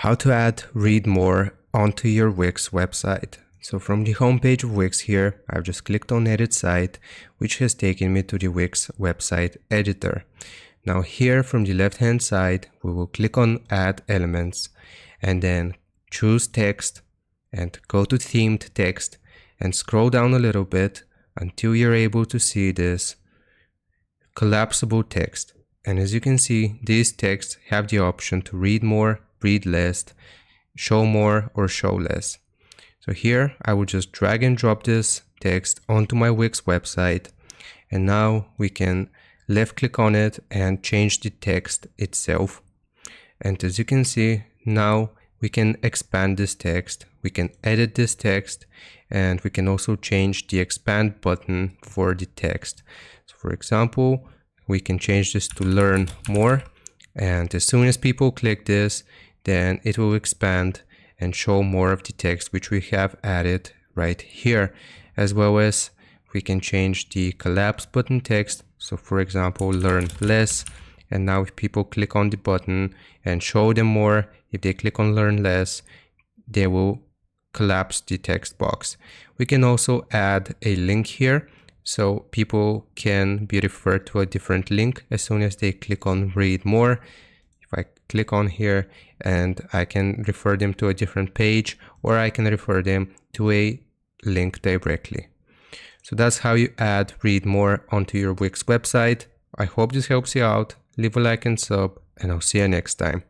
How to add read more onto your Wix website. So from the homepage of Wix here, I've just clicked on edit site, which has taken me to the Wix website editor. Now here from the left hand side, we will click on add elements and then choose text and go to themed text and scroll down a little bit until you're able to see this collapsible text. And as you can see, these texts have the option to read more, read less, show more, or show less. So here I will just drag and drop this text onto my Wix website, and now we can left click on it and change the text itself. And as you can see, now we can expand this text, we can edit this text, and we can also change the expand button for the text. So for example, we can change this to learn more, and as soon as people click this, then it will expand and show more of the text which we have added right here, as well as we can change the collapse button text. So for example, learn less, and now if people click on the button and show them more, if they click on learn less, they will collapse the text box. We can also add a link here, so people can be referred to a different link as soon as they click on read more. If I click on here, and I can refer them to a different page, or I can refer them to a link directly. So that's how you add read more onto your Wix website. I hope this helps you out. Leave a like and sub, and I'll see you next time.